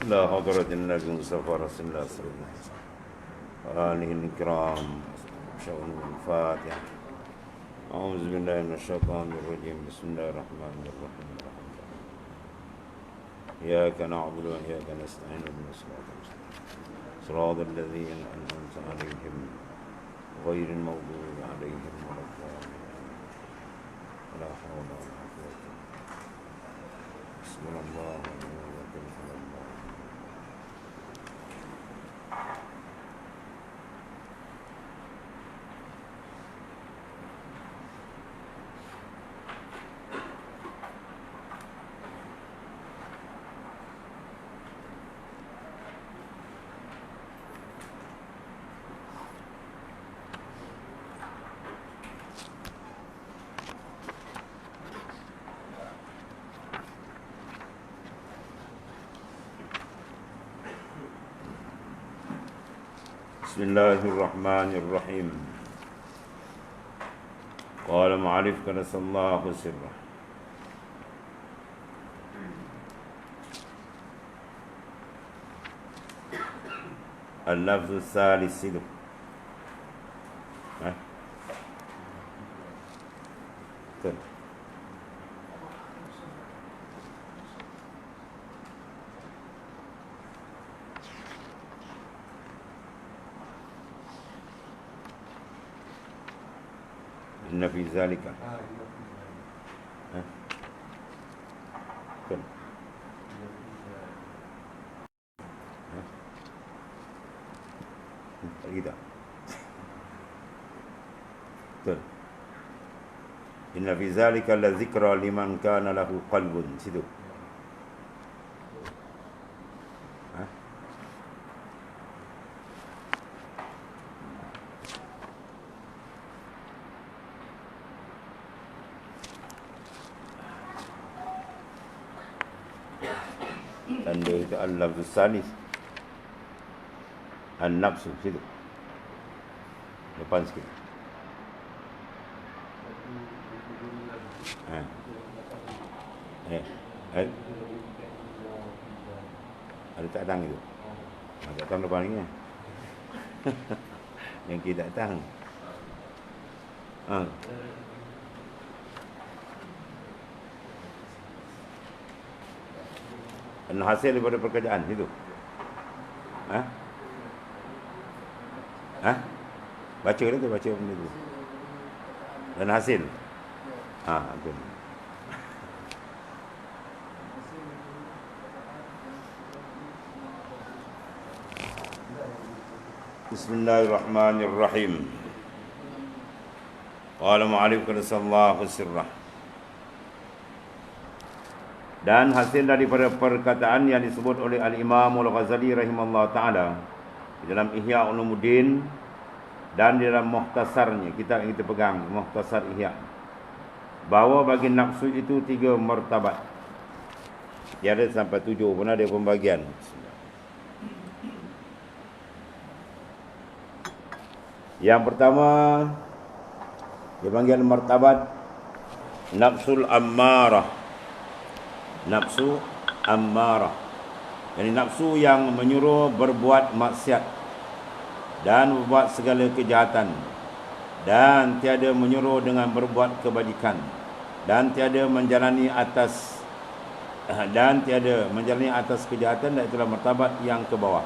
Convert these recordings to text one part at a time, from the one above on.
إلى حضرة النبي المصطفى رسول الله صلى الله عليه وسلم وآله الكرام. شؤون الفاتحة. أعوذ بالله من الشيطان الرجيم. بسم الله الرحمن الرحيم. إياك نعبد وإياك نستعين اهدنا الصراط المستقيم صراط الذين أنعمت عليهم غير المغضوب عليهم ولا الضالين. ولا حول ولا قوة إلا بالله. حسبنا الله ونعم الوكيل على الله. بسم الله الرحمن الرحيم. قال معرف كنس الله سره. اللفظ الثالث سيدو. إن في ذلك إن في ذلك لذكرى لمن كان له قلب. Situ. Tanda itu al-lafzus salis. An-nafsu situ. Depan sikit. Ada tak datang itu? Tak datang depan ni. Yang kita datang. Dan hasil daripada pekerjaan itu. Baca dia tu, baca benda tu. Dan hasil. Betul. Bismillahirrahmanirrahim. Qala mu'alif kanasallahu sirrah. Dan hasil daripada perkataan yang disebut oleh Al-Imam Al-Ghazali rahimahullah ta'ala di dalam Ihya Ulumuddin dan di dalam muhtasarnya, kitab yang kita pegang, Muhtasar Ihya, bahawa bagi nafsu itu 3 martabat. Dia ada sampai 7 pun ada pembagian. Yang pertama dia panggil martabat nafsul ammarah. Nafsu ammarah, yani nafsu yang menyuruh berbuat maksiat dan berbuat segala kejahatan, dan tiada menyuruh dengan berbuat kebajikan, dan tiada menjalani atas kejahatan, dan itulah martabat yang ke bawah.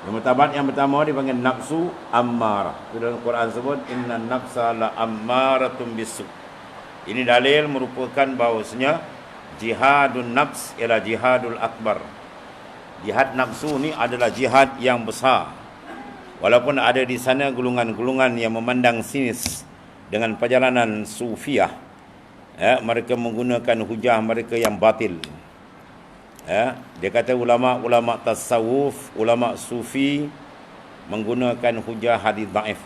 Yang martabat yang pertama dipanggil nafsu ammarah. Dalam Quran sebut inna nafsa la ammaratun bisu. Ini dalil merupakan bahawasanya jihadun nafs ialah jihadul akbar. Jihad nafsu ni adalah jihad yang besar. Walaupun ada di sana golongan-golongan yang memandang sinis dengan perjalanan sufiah, mereka menggunakan hujah mereka yang batil. Dia kata ulama-ulama tasawuf, ulama sufi menggunakan hujah hadis dhaif.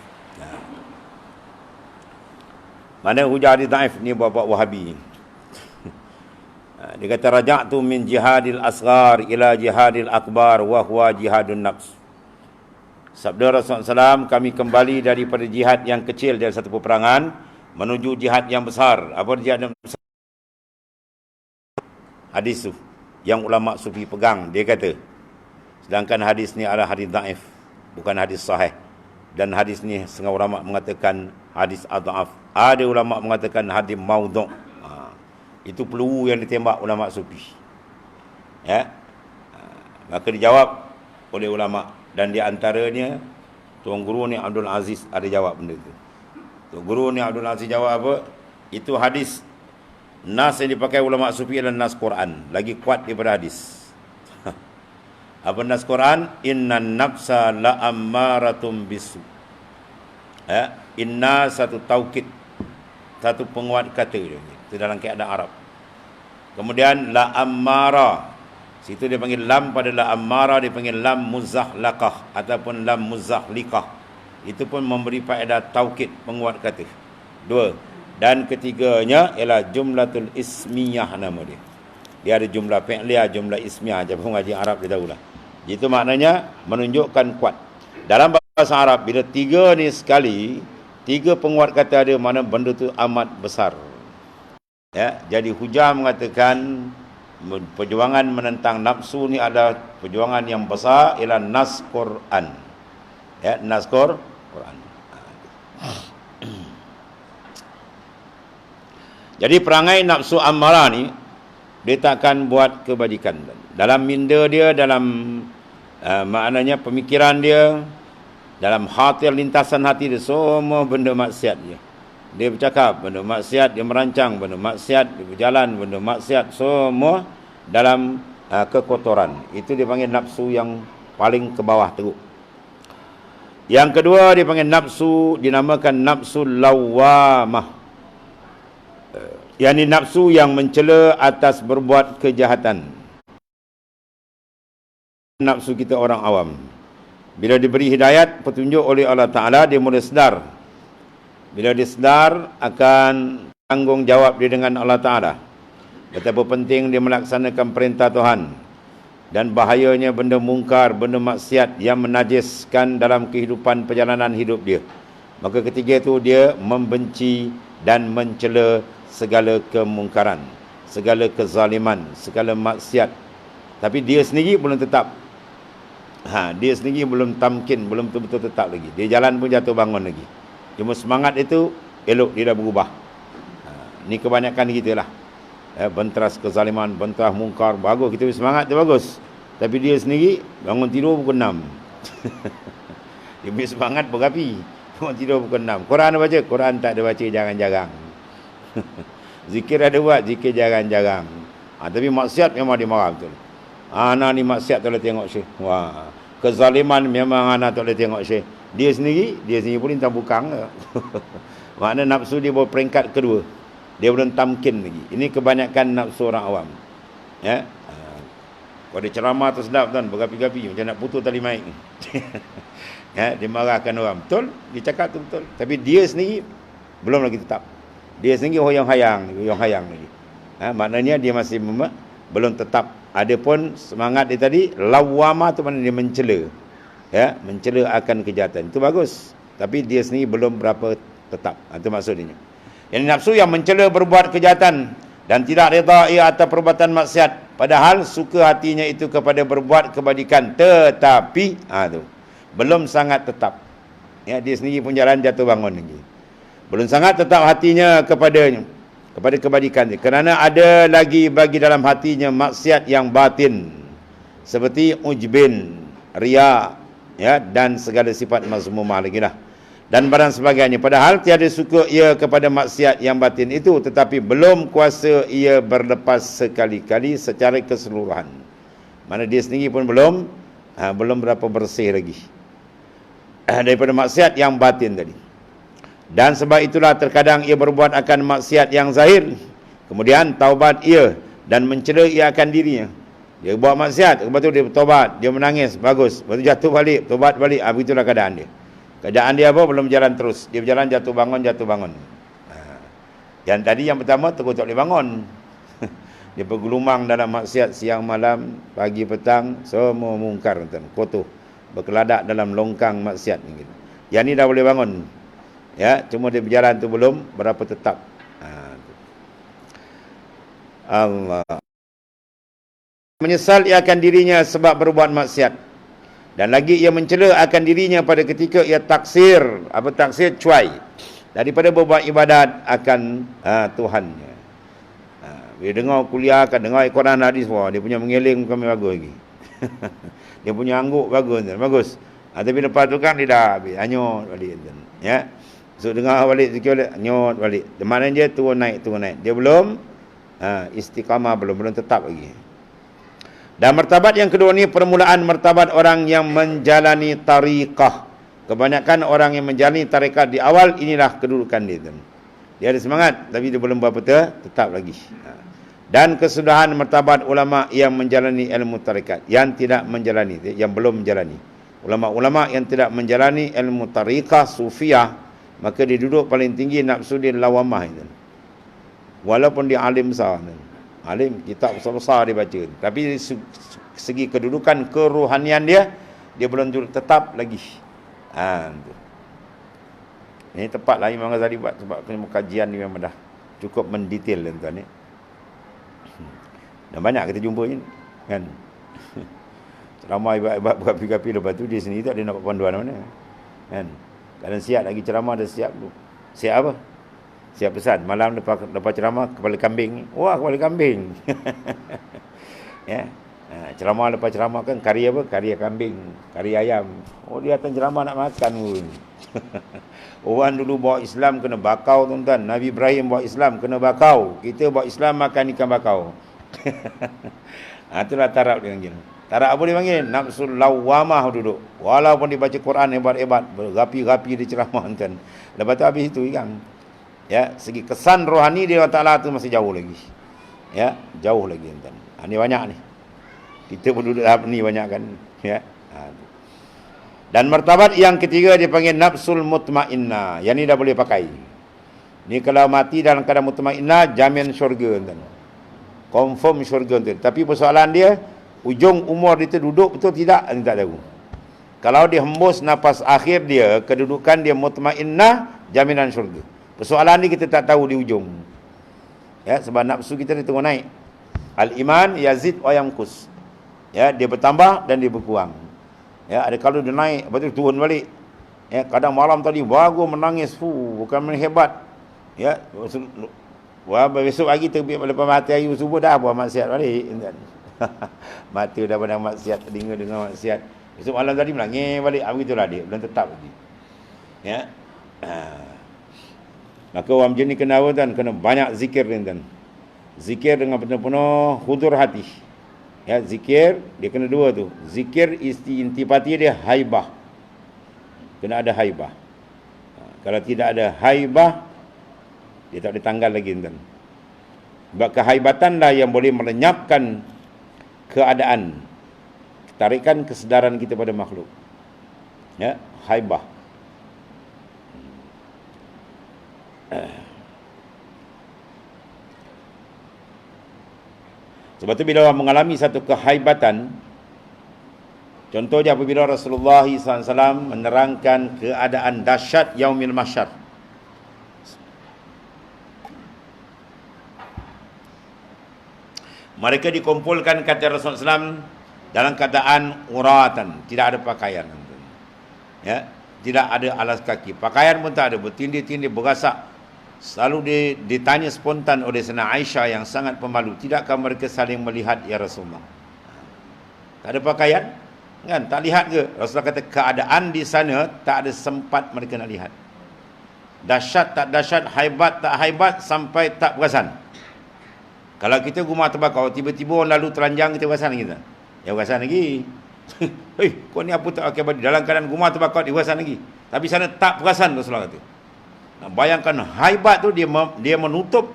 Mana hujah hadis dhaif ni buat Wahabi. Dia kata raja'tu min jihadil asghar ila jihadil akbar wa huwa jihadun nafs. Sabda Rasulullah SAW, kami kembali daripada jihad yang kecil dari satu peperangan menuju jihad yang besar. Apa jihad yang besar? hadis tu yang ulama sufi pegang. Dia kata, sedangkan hadis ni adalah hadis dhaif, bukan hadis sahih. Dan hadis ni setengah ulama mengatakan hadis adhaf. Ada ulama mengatakan hadis maudhu'. Itu peluru yang ditembak ulama sufi. Ya. Maka dijawab oleh ulama, dan di antaranya Tuan Guru ni Abdul Aziz ada jawab benda tu. Tuan Guru ni Abdul Aziz jawab apa? Itu hadis nas yang dipakai ulama sufi adalah nas Quran, lagi kuat daripada hadis. Apa nas Quran? Innan nafsa la ammaratum bisu. Ya, inna satu taukid, satu penguat kata dia. Itu dalam keadaan Arab. Kemudian la ammara, situ dia panggil lam pada la ammara, dia panggil lam muzahlaqah ataupun lam muzahliqah. Itu pun memberi faedah taukid, penguat kata. Dua. Dan ketiganya ialah jumlatul ismiyah nama dia. Dia ada jumlah fi'liyah, jumlah ismiyah. Jabung ngaji Arab dia tahulah. Itu maknanya menunjukkan kuat. Dalam bahasa Arab, bila tiga ni sekali, tiga penguat kata ada, mana benda tu amat besar. Ya, jadi Hujah mengatakan perjuangan menentang nafsu ni adalah perjuangan yang besar, ialah nas Quran. Ya, nas Quran. Jadi perangai nafsu ammarah ni, dia takkan buat kebajikan. Dalam minda dia, dalam maknanya pemikiran dia, dalam hati, lintasan hati dia, semua benda maksiat dia. Dia bercakap benda maksiat, dia merancang benda maksiat, dia berjalan benda maksiat, semua dalam kekotoran. Itu dia panggil nafsu yang paling ke bawah teruk. Yang kedua dia panggil nafsu, dinamakan nafsu lawamah. Yang ini nafsu yang mencela atas berbuat kejahatan. Nafsu kita orang awam, bila diberi hidayat, petunjuk oleh Allah Ta'ala, dia mula sedar. Bila dia sedar, akan tanggungjawab dia dengan Allah Ta'ala. Betapa penting dia melaksanakan perintah Tuhan. Dan bahayanya benda mungkar, benda maksiat yang menajiskan dalam kehidupan perjalanan hidup dia. Maka ketika itu dia membenci dan mencela segala kemungkaran, segala kezaliman, segala maksiat. Tapi dia sendiri belum tetap. Dia sendiri belum tamkin, belum betul-betul tetap lagi. Dia jalan pun jatuh bangun lagi. Cuma semangat itu elok dia dah berubah. Ni kebanyakan kita lah. Benteras kezaliman, benteras mungkar, bagus, kita semangat tu bagus. Tapi dia sendiri bangun tidur pukul 6. Dia punya semangat berapi. Bangun tidur pukul 6. Quran ada baca? Quran tak ada baca, jarang-jarang. Zikir ada buat, zikir jarang-jarang. Tapi maksiat memang dia marah betul. Anak ni maksiat tak boleh tengok syekh. Wah, kezaliman memang anak tak boleh tengok syekh. Dia sendiri pun lintang bukang. Makna nafsu dia bawa peringkat kedua. Dia belum tamkin lagi. Ini kebanyakan nafsu orang awam. Ya. Kalau dia ceramah tu sedap tuan, berapi-api macam nak putus tali mic. Ya, dia marahkan orang. Betul, dia cakap tu betul. Tapi dia sendiri belum lagi tetap. Dia sendiri hoyong-hayang lagi. Maknanya dia masih belum tetap. Adapun semangat dia tadi, lawamah tu mana dia mencela. Ya, mencela akan kejahatan. Itu bagus. Tapi dia sendiri belum berapa tetap. Itu maksudnya. Yang nafsu yang mencela berbuat kejahatan dan tidak reda ia atas perbuatan maksiat, padahal suka hatinya itu kepada berbuat kebajikan, tetapi tu belum sangat tetap. Ya, dia sendiri pun jalan jatuh bangun lagi. Belum sangat tetap hatinya kepada kebajikan dia, kerana ada lagi bagi dalam hatinya maksiat yang batin, seperti ujbin, riya, ya, dan segala sifat mazmumah lagi lah, dan barang sebagainya. Padahal tiada suka ia kepada maksiat yang batin itu, tetapi belum kuasa ia berlepas sekali-kali secara keseluruhan. Mana dia sendiri pun belum berapa bersih lagi daripada maksiat yang batin tadi. Dan sebab itulah terkadang ia berbuat akan maksiat yang zahir, kemudian taubat ia dan mencela ia akan dirinya. Dia buat maksiat, lepas tu dia bertobat, dia menangis, bagus, lepas tu jatuh balik, tobat balik. Begitulah keadaan dia. Keadaan dia apa? Belum jalan terus. Dia berjalan jatuh bangun. Yang tadi yang pertama terus tak boleh bangun. Dia bergelumang dalam maksiat siang malam, pagi petang, semua mungkar, kotor, berkeladak dalam longkang maksiat. Yang ni dah boleh bangun. Ya, cuma dia berjalan tu belum berapa tetap. Allah Menyesal ia akan dirinya sebab berbuat maksiat. Dan lagi ia mencela akan dirinya pada ketika ia taksir. Apa taksir? Cuai. Daripada berbuat ibadat akan Tuhannya. Bila dengar kuliah, akan dengar Quran hadis semua. Dia punya mengeling kami bagus lagi. Dia punya angguk bagus. Bagus. Tapi lepas tu kan dia dah habis. Anyut balik. Ya. So dengar balik, zikir balik, anyut balik. Maknanya dia turun naik. Dia belum istiqamah, belum tetap lagi. Dan martabat yang kedua ni permulaan martabat orang yang menjalani tariqah. Kebanyakan orang yang menjalani tariqah di awal, inilah kedudukan dia. Dia ada semangat tapi dia belum berapa tetap lagi. Dan kesudahan martabat ulama yang menjalani ilmu tariqat, yang tidak menjalani, yang belum menjalani. Ulama-ulama yang tidak menjalani ilmu tariqah sufiyah, maka dia duduk paling tinggi nafsu dia lawamah itu. Walaupun dia alim besar. Alim, kitab besar-besar dia baca. Tapi dari segi kedudukan kerohanian dia belum tetap lagi. Ini tepatlah Imam Ghazali buat sebab kajian ni memang dah cukup mendetail tuan ni. Dan banyak kita jumpa ni kan. Ceramah ibadat berapi-api lepas tu dia sendiri tak ada nak panduan mana. Kan. Kadang siap lagi ceramah dah siap. Siap apa? Siap pesan. Malam lepas ceramah, kepala kambing. Wah, kepala kambing. Ya. Ceramah lepas ceramah kan kari apa? Kari kambing, kari ayam. Oh, dia datang ceramah nak makan pun. Orang dulu bawa Islam kena bakau, tuan-tuan. Nabi Ibrahim bawa Islam kena bakau. Kita bawa Islam makan ikan bakau. Itulah taraf dia panggil. Taraf apa dia panggil? Nafsul lawamah duduk. Walaupun dia baca Quran hebat-hebat, berapi-rapi dia ceramah, tuan. Lepas tu habis itu ikan. Ya, segi kesan rohani dia Allah Taala tu masih jauh lagi. Ya, jauh lagi tuan. Ini banyak ni. Kita pun duduk tahap ni banyak kan. Ya. Dan martabat yang ketiga dipanggil nafsul mutmainnah. Yang ni dah boleh pakai. Ni kalau mati dalam keadaan mutmainnah, jamin syurga tuan. Confirm syurga tuan. Tapi persoalan dia, ujung umur dia duduk betul tidak? Ini tak tahu. Kalau dia hembus nafas akhir dia, kedudukan dia mutmainnah, jaminan syurga. Persoalan ni kita tak tahu di ujung. Ya, sebab nafsu kita dia tengok naik. Al-iman yazid wa yamkus. Ya, dia bertambah dan dia berkurang. Ya, ada kalau dia naik, lepas tu turun balik. Ya, kadang malam tadi bagus menangis, bukan main hebat. Ya, besok pagi terbit lepas matahari subuh dah buat maksiat balik. Mata dah pandang maksiat, telinga dengar maksiat. Besok malam tadi menangis balik. Begitulah dia, belum tetap lagi. Ya. Maka orang macam ni kena apa tuan? Kena banyak zikir tuan. Zikir dengan penuh-penuh hudur hati. Ya, zikir dia kena dua tu. Zikir intipati dia haibah. Kena ada haibah. Kalau tidak ada haibah, dia tak boleh tanggal lagi tuan. Sebab kehaibatanlah yang boleh melenyapkan keadaan, tarikan kesedaran kita pada makhluk. Ya, haibah. Sebab tu bila orang mengalami satu kehaibatan, contohnya apabila Rasulullah SAW menerangkan keadaan dahsyat yaumil mahsyar. Mereka dikumpulkan kata Rasulullah SAW dalam keadaan uratan, tidak ada pakaian. Ya, tidak ada alas kaki. Pakaian pun tak ada, bertindih-tindih, berasak. Selalu ditanya spontan oleh Sayyidina Aisyah yang sangat pemalu, tidakkah mereka saling melihat ya Rasulullah? Tak ada pakaian kan, tak lihat ke? Rasulullah kata keadaan di sana tak ada sempat mereka nak lihat. Dahsyat tak dahsyat, haibat tak haibat, sampai tak perasan. Kalau kita rumah terbakar, tiba-tiba orang lalu telanjang, kita perasan lagi tak? Ya perasan lagi. Hei, kau ni apa tak pakai baju? Dalam keadaan rumah terbakar, dia perasan lagi. Tapi sana tak perasan, Rasulullah kata. Nah, bayangkan haibat tu dia menutup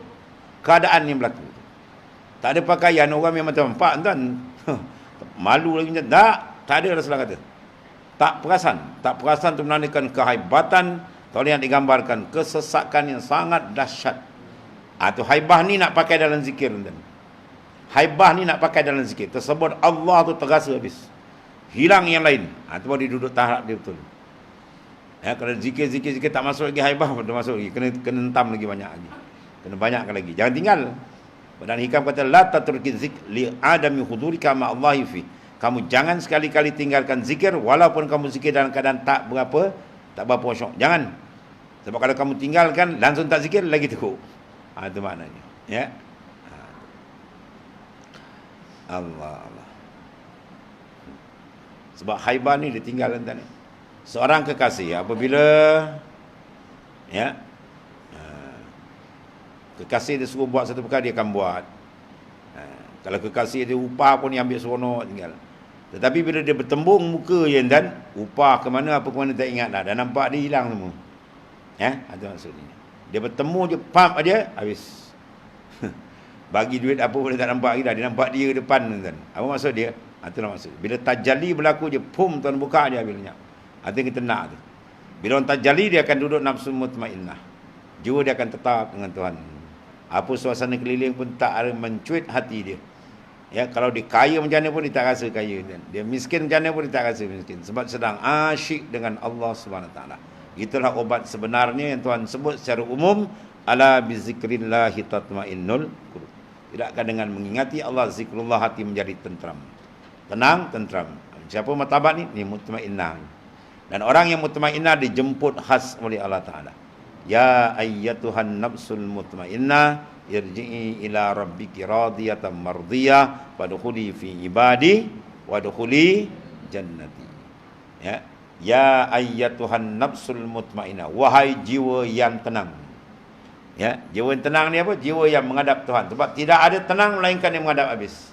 keadaan yang berlaku. Tak ada pakaian, orang memang terempak tuan. Malu lagi macam tak ada. Rasulullah kata. Tak perasan tu menandakan kehaibatan, kalau yang digambarkan kesesakan yang sangat dahsyat. Tu haibah ni nak pakai dalam zikir tuan. Haibah ni nak pakai dalam zikir. Tersebut Allah tu terasa habis. Hilang yang lain. Tu baru dia duduk tahap dia betul. Ya, kalau zikir tak masuk lagi haibah, tak masuk lagi. Kena entam lagi banyak lagi. Kena banyakkan lagi. Jangan tinggal. Dan hikam kata la tatruki zikr li adami hudurika ma Allahi fi. Kamu jangan sekali-kali tinggalkan zikir walaupun kamu zikir dalam keadaan tak berapa khusyuk. Jangan. Sebab kalau kamu tinggalkan langsung tak zikir lagi teruk. Itu maknanya. Ya. Allah. Sebab haibah ni ditinggal entah ni. Seorang kekasih apabila ya kekasih dia suruh buat satu perkara dia akan buat. Kalau kekasih dia upah pun dia ambil seronok tinggal. Tetapi bila dia bertembung muka je dan upah ke mana apa ke mana tak ingat dah. Dah nampak dia hilang semua. Itu maksudnya. Dia bertemu je pump aja habis. Bagi duit apa pun dia tak nampak lagi dah. Dia nampak dia depan tuan. Apa maksud dia? Itulah maksud. Bila tajalli berlaku je pum tuan buka dia habis lenyap. Itu yang kita nak tu. Bila orang tajalli dia akan duduk nafsu mutmainnah. Jiwa dia akan tetap dengan Tuhan. Apa suasana keliling pun tak ada mencuit hati dia. Ya, kalau dia kaya macam mana pun dia tak rasa kaya. Dia miskin macam mana pun dia tak rasa miskin. Sebab sedang asyik dengan Allah SWT. Itulah obat sebenarnya yang Tuhan sebut secara umum. Ala bizikrillahi tatmainnul qulub. Tidak akan dengan mengingati Allah, zikrullah hati menjadi tentram. Tenang, tentram. Siapa martabat ni? Ni mutmainnah. Dan orang yang mutmainnah dijemput khas oleh Allah Ta'ala. Ya ayyatuhan nafsul mutmainnah irji'i ila rabbiki radiyatan mardiyah wadkhuli fi ibadi wadkhuli jannati. Ya ayyatuhan nafsul mutmainnah, wahai jiwa yang tenang. Jiwa yang tenang ni apa? Jiwa yang menghadap Tuhan. Sebab tidak ada tenang melainkan yang menghadap habis.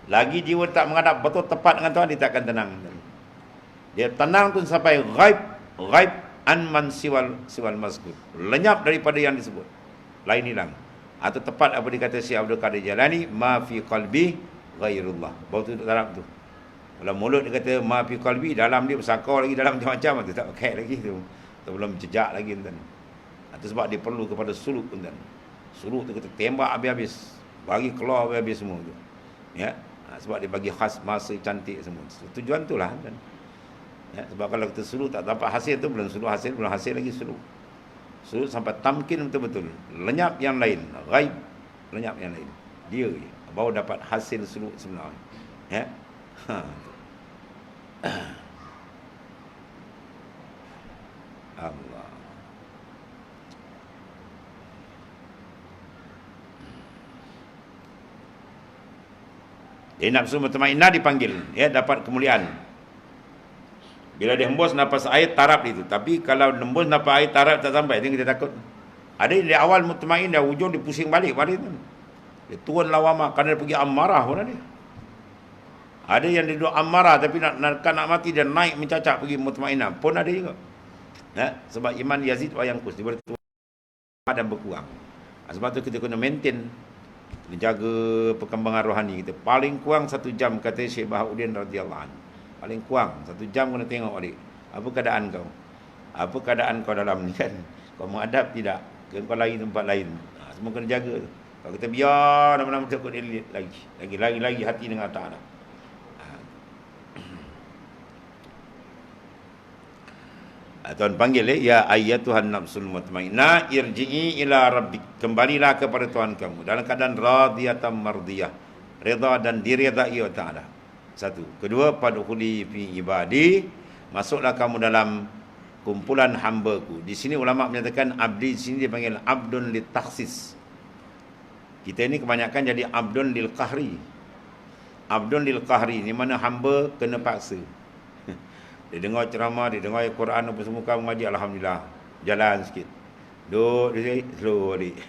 Lagi jiwa tak menghadap betul tepat dengan Tuhan, dia tak akan tenang. Dia tenang tu sampai ghaib an man siwal mazkur. Lenyap daripada yang disebut. Lain hilang. Atau tepat apa dikata Syekh Abdul Qadir Jalani, ma fi qalbi ghairullah. Baru tu dalam tu. Kalau mulut dia kata ma fi qalbi, dalam dia bersakar lagi dalam macam-macam tu tak pakai lagi tu. Tu belum jejak lagi tuan. Itu sebab dia perlu kepada suluk tuan. Suluk tu kita tembak habis-habis. Bagi keluar habis-habis semua tu. Sebab dia bagi khas masa cantik semua. Tujuan itulah kan. Sebab kalau kita suluk tak dapat hasil tu, belum hasil lagi suluk. Suluk sampai tamkin betul-betul. Lenyap yang lain, ghaib, lenyap yang lain. Dia je baru dapat hasil suluk sebenarnya. Allah. Dia nafsu mutmainnah dipanggil, dapat kemuliaan. Bila dia hembus nafas air, tarap itu. Tapi kalau hembus nafas air, tarap tak sampai, itu kita takut. Ada yang di awal mutmain, dah hujung dia pusing balik tu. Dia turun lawamah, kerana dia pergi amarah pun ada. Ada yang dia duduk amarah, tapi nak mati, dia naik mencacak pergi mutmainnah pun ada juga. Sebab iman Yazid wa Yanqus, dia bertuah dan berkurang. Sebab tu kita kena maintain, menjaga perkembangan rohani kita. Paling kurang 1 jam, kata Syekh Bahauddin radhiyallahu anhu. Paling kurang 1 jam kena tengok balik. Apa keadaan kau? Apa keadaan kau dalam ni kan? Kau menghadap tidak? Kau lari tempat lain. Semua kena jaga tu. Kalau kita biar nama-nama takut dia lagi hati dengan Allah. Tuhan panggil ya ayyatuhan nafsul mutmainnah irji'i ila rabbik, kembalilah kepada Tuhan kamu dalam keadaan radiyatan mardiyah, redha dan diredai oleh Ta'ala. Satu. Kedua, padkhuli fi ibadi, masuklah kamu dalam kumpulan hamba-Ku. Di sini ulama menyatakan abdi di sini dipanggil abdun litakhsis. Kita ini kebanyakan jadi abdun lil qahri. Abdun lil qahri ni mana hamba kena paksa. Dia dengar ceramah, dia dengar Al-Quran apa semua, kamu mengaji, alhamdulillah, jalan sikit. Duduk dia slow balik.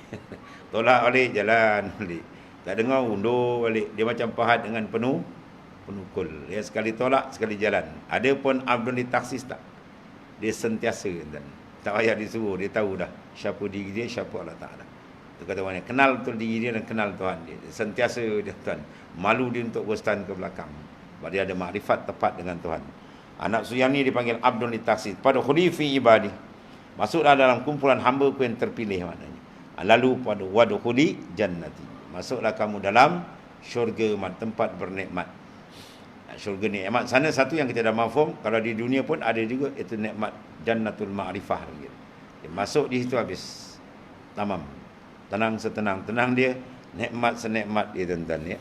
Tolak balik, jalan balik. Tak dengar, undur balik. Dia macam pahat dengan penuh kul. Dia sekali tolak, sekali jalan. Ada pun abdun ditaksis tak? Dia sentiasa dan tak payah disuruh, dia tahu dah siapa diri dia, siapa Allah Ta'ala. Itu kata orang, kenal betul diri dia dan kenal Tuhan dia. Sentiasa dia Tuhan. Malu dia untuk berstand ke belakang. Sebab dia ada makrifat tepat dengan Tuhan. Anak yang ni dipanggil abdun litaksis. Pada khulifi ibadi, masuklah dalam kumpulan hamba-Ku yang terpilih maknanya. Lalu pada wadkhuli jannati, masuklah kamu dalam syurga, tempat bernikmat. Syurga nikmat sana satu yang kita dah mafhum. Kalau di dunia pun ada juga, itu nikmat jannatul ma'rifah. Dia masuk di situ habis tamam. Tenang setenang-tenang dia. Nikmat senikmat dia tuan-tuan ya.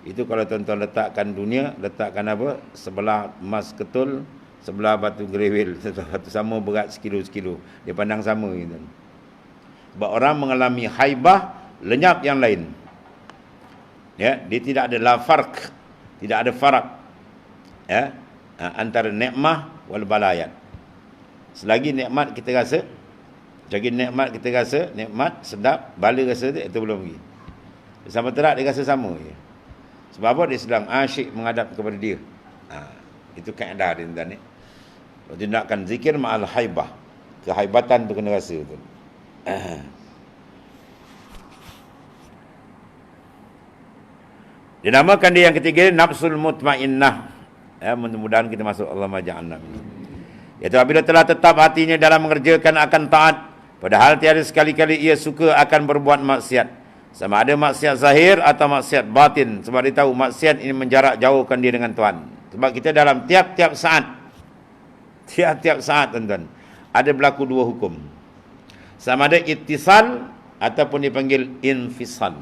Itu kalau tuan-tuan letakkan dunia, letakkan apa? Sebelah emas ketul, sebelah batu gerewil, satu sama berat sekilo-sekilo. Dia pandang sama gitu. Sebab orang mengalami haibah, lenyap yang lain. Ya, dia tidak ada la farq, tidak ada farak. Ya, antara nikmah wal balayat. Selagi nikmat kita rasa, selagi nikmat kita rasa, nikmat sedap, bala rasa tu, itu belum lagi. Sama terak dia rasa sama je. Sebab apa? Dia sedang asyik menghadap kepada dia. Itu kaedah dia tuan ni. Dia nakkan zikir ma'al haibah. Kehaibatan tu kena rasa tu. Dinamakan dia yang ketiga nafsul mutmainnah. Ya, mudah-mudahan kita masuk Allahumma ja'alna minhu. Iaitu apabila telah tetap hatinya dalam mengerjakan akan taat, padahal tiada sekali-kali ia suka akan berbuat maksiat. Sama ada maksiat zahir atau maksiat batin. Sebab dia tahu maksiat ini menjarak jauhkan dia dengan Tuhan. Sebab kita dalam tiap-tiap saat, tuan-tuan, ada berlaku dua hukum. Sama ada ittisal ataupun dipanggil infisal.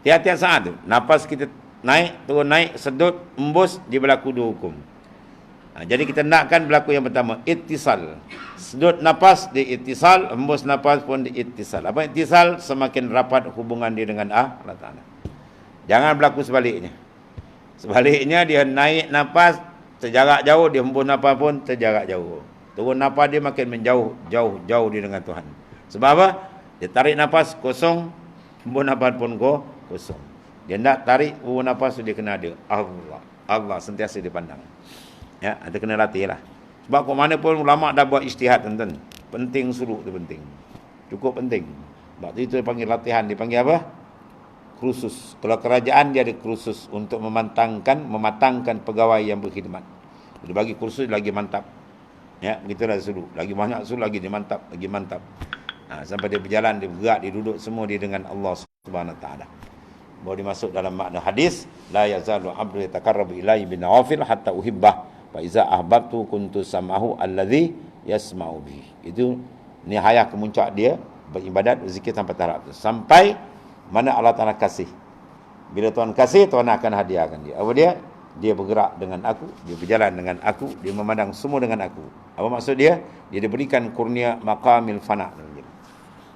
Tiap-tiap saat tu, nafas kita naik, turun naik, sedut, embus, dia berlaku dua hukum. Jadi kita nakkan berlaku yang pertama, ittisal. Sedut nafas di ittisal, embus nafas pun di ittisal. Apa ittisal? Semakin rapat hubungan dia dengan Allah Ta'ala. Jangan berlaku sebaliknya. Sebaliknya dia naik nafas terjarak jauh, dia hembus nafas pun terjarak jauh. Turun nafas dia makin menjauh, jauh dia dengan Tuhan. Sebab apa? Dia tarik nafas kosong, hembus nafas pun kosong. Dia nak tarik hembus nafas dia kena ada Allah sentiasa dipandang. Ya, ada kena latih lah. Sebab kok mana pun ulama dah buat ijtihad tuan-tuan. Penting suluk tu penting. Cukup penting. Sebab itu dia panggil latihan, dipanggil apa? Kursus. Kalau kerajaan dia ada kursus untuk mematangkan pegawai yang berkhidmat. Dia bagi kursus lagi mantap. Ya, begitulah suluk. Lagi banyak suluk lagi dia mantap, lagi mantap. Sampai dia berjalan, dia bergerak, dia duduk semua dia dengan Allah Subhanahu Wa Taala. Baru dimasuk dalam makna hadis, la yazalu 'abdu yataqarrabu ilayya bin nawafil hatta uhibbah. Fa iza ahbabtu kuntu sam'ahu alladhi yasma'u bihi. Itu nihayah kemuncak dia beribadat zikir sampai taraf tu. Sampai mana Allah Taala kasih. Bila Tuhan kasih, Tuhan akan hadiahkan dia. Apa dia? Dia bergerak dengan aku, dia berjalan dengan aku, dia memandang semua dengan aku. Apa maksud dia? Dia diberikan kurnia maqamil fana.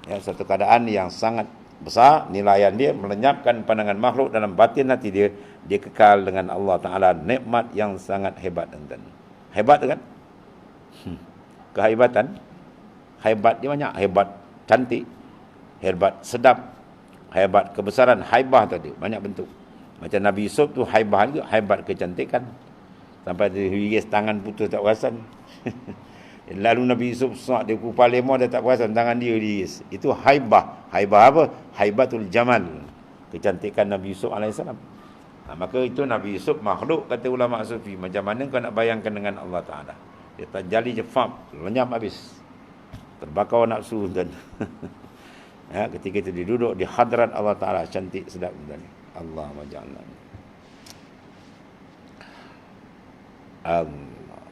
Ya, satu keadaan yang sangat besar, nilaian dia melenyapkan pandangan makhluk dalam batin hati dia. Dia kekal dengan Allah Ta'ala. Nikmat yang sangat hebat, tuan-tuan. Hebat kan? Kehebatan. Hebat dia banyak. Hebat cantik, hebat sedap, hebat kebesaran. Haibah tadi banyak bentuk. Macam Nabi Yusuf tu haibah juga. Hebat kecantikan. Sampai dia hiris tangan putus tak perasan. Lalu Nabi Yusuf dia kupal lemah, dia tak perasan tangan dia dihiris. Itu haibah. Haibah apa? Haibatul jamal. Kecantikan Nabi Yusuf AS. Maka itu Nabi Yusuf makhluk, kata ulama sufi. Macam mana kau nak bayangkan dengan Allah Ta'ala? Dia terjali jefab, lenyap habis. Terbakar nafsu dan ya, ketika itu dia duduk di hadrat Allah Ta'ala, cantik sedap dan Allah majallah. Allah.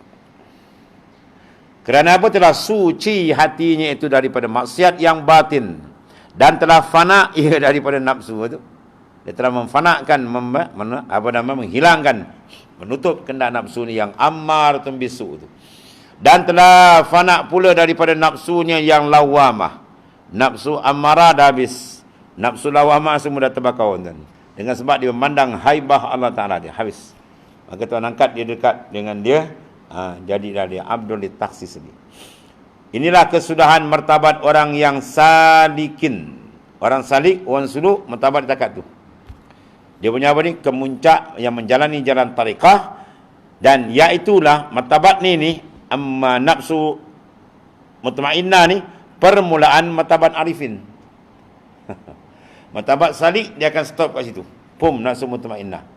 Kerana apa? Telah suci hatinya itu daripada maksiat yang batin dan telah fana ia daripada nafsu itu. Dia telah memfanakan, menghilangkan, menutup kehendak nafsu ni yang ammaratun bisu itu. Dan telah fana pula daripada nafsunya yang lawamah. Nafsu ammarah dah habis. Nafsu lawamah semua dah terbakar. Dengan sebab dia memandang haibah Allah Ta'ala, dia habis. Maka Tuhan angkat dia dekat dengan dia. Jadilah dia abdul litaksis ni. Inilah kesudahan martabat orang yang salikin. Orang salik, orang suluk, martabat dekat tu. Dia punya apa ni? Kemuncak yang menjalani jalan tariqah. Dan iaitulah martabat ni amma nafsu mutmainnah ni permulaan martabat arifin. Martabat salik dia akan stop kat situ. Pum, nafsu mutmainnah.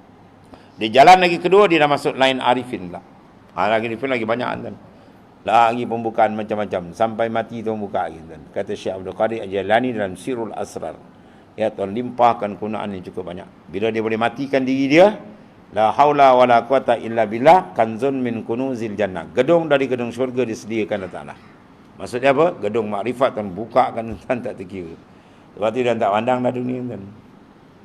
Di jalan lagi kedua dia dah masuk lain arifin lah. Lagi arifin lagi banyak kan. Lagi pembukaan macam-macam sampai mati tu buka lagi kan. Kata Syekh Abdul Qadir Al-Jilani dalam Sirrul Asrar. Ya, Tuhan limpahkan kegunaan yang cukup banyak. Bila dia boleh matikan diri dia, la haula wala quwata illa billah, kanzun min kunuzil jannah. Gedung dari gedung syurga disediakan Allah Ta'ala. Maksudnya apa? Gedung makrifat Tuhan bukakan, Tuhan tak terkira. Sebab tu dia tak pandang dah dunia kan.